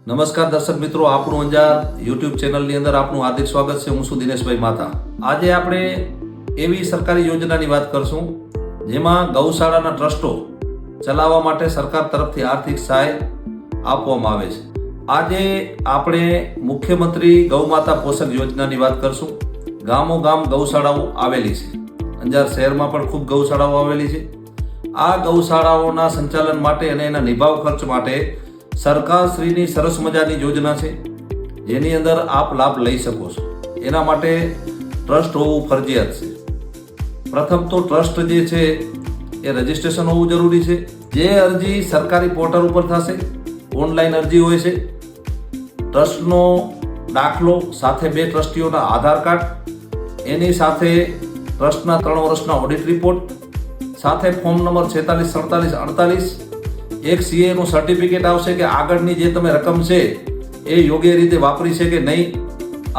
નમસ્કાર દર્શક મિત્રો, આપણું અંજાર યુટ્યુબ ચેનલની અંદર આપનું હાર્દિક સ્વાગત છે. હું છું દિનેશભાઈ માતા. આજે આપણે એવી સરકારી યોજનાની વાત કરશું જેમાં ગૌશાળાના ટ્રસ્ટો ચલાવવા માટે સરકાર તરફથી આર્થિક સહાય આપવામાં આવે છે. આજે આપણે મુખ્યમંત્રી ગૌમાતા પોષક યોજનાની વાત કરશું. ગામો ગામ ગૌશાળાઓ આવેલી છે. અંજાર શહેરમાં પણ ખૂબ ગૌશાળાઓ આવેલી છે. આ ગૌશાળાઓના સંચાલન માટે અને એના નિભાવ ખર્ચ માટે સરકારશ્રીની સરસ મજાની યોજના છે, જેની અંદર આપ લાભ લઈ શકો છો. એના માટે ટ્રસ્ટ હોવું ફરજિયાત છે. પ્રથમ તો ટ્રસ્ટ જે છે એ રજિસ્ટ્રેશન હોવું જરૂરી છે. જે અરજી સરકારી પોર્ટલ ઉપર થશે, ઓનલાઈન અરજી હોય છે. ટ્રસ્ટનો દાખલો સાથે 2 ટ્રસ્ટીઓના આધાર કાર્ડ, એની સાથે ટ્રસ્ટના 3 વર્ષના ઓડિટ રિપોર્ટ, સાથે ફોર્મ નંબર 46, 47, 48, એક CA નું સર્ટિફિકેટ આવશે કે આગળની જે તમે રકમ છે એ યોગ્ય રીતે વાપરી છે કે નહીં.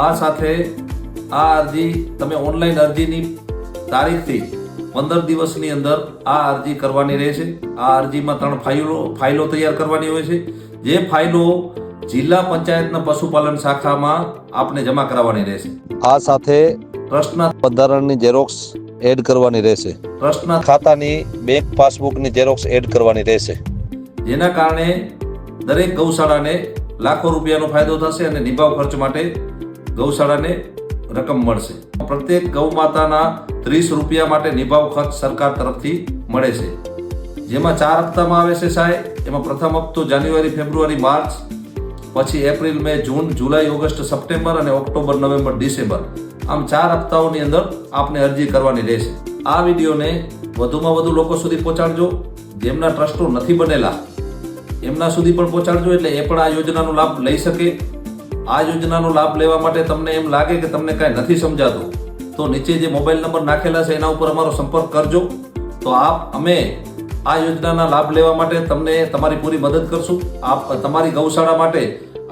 આ સાથે આ અરજી તમે ઓનલાઈન અરજીની તારીખથી 15 દિવસની અંદર આ અરજી કરવાની રહેશે. આ અરજીમાં 3 ફાઇલો તૈયાર કરવાની હોય છે. જે ફાઇલો જિલ્લા પંચાયતના પશુપાલન શાખામાં આપને જમા કરાવવાની રહેશે. આ સાથે ટ્રસ્ટના બંધારણની ઝેરોક્સ એડ કરવાની રહેશે. ટ્રસ્ટના ખાતાની બેંક પાસબુકની ઝેરોક્સ એડ કરવાની રહેશે. જેના કારણે દરેક ગૌશાળાને લાખો રૂપિયાનો ફાયદો થશે અને નિભાવ ખર્ચ માટે ગૌશાળાને રકમ મળશે. પ્રત્યેક ગૌમાતાના 30 રૂપિયા માટે નિભાવ ખર્ચ સરકાર તરફથી મળે છે, જેમાં 4 હપ્તામાં આવે છે સહાય. એમાં પ્રથમ હપ્તો જાન્યુઆરી, ફેબ્રુઆરી, માર્ચ, પછી એપ્રિલ, મે, જૂન, જુલાઈ, ઓગસ્ટ, સપ્ટેમ્બર અને ઓક્ટોબર, નવેમ્બર, ડિસેમ્બર, આમ 4 હપ્તાઓની અંદર આપને અરજી કરવાની રહેશે. આ વિડીયોને વધુમાં વધુ લોકો સુધી પહોંચાડજો. જેમના ટ્રસ્ટો નથી બનેલા એમના સુધી પણ પહોંચાડજો, એટલે એ પણ આ યોજનાનો લાભ લઈ શકે. આ યોજનાનો લાભ લેવા માટે તમને એમ લાગે કે તમને કાંઈ નથી સમજાતું, તો નીચે જે મોબાઈલ નંબર નાખેલા છે એના ઉપર અમારો સંપર્ક કરજો. તો અમે આ યોજનાના લાભ લેવા માટે તમને તમારી પૂરી મદદ કરશું. તમારી ગૌશાળા માટે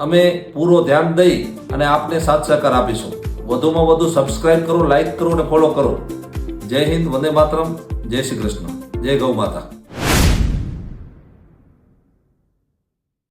અમે પૂરો ધ્યાન દઈ અને આપને સાથ સહકાર આપીશું. વધુમાં વધુ સબસ્ક્રાઇબ કરો, લાઈક કરો અને ફોલો કરો. જય હિન્દ, વંદે માતરમ, જય શ્રી કૃષ્ણ, જય ગૌ માતા.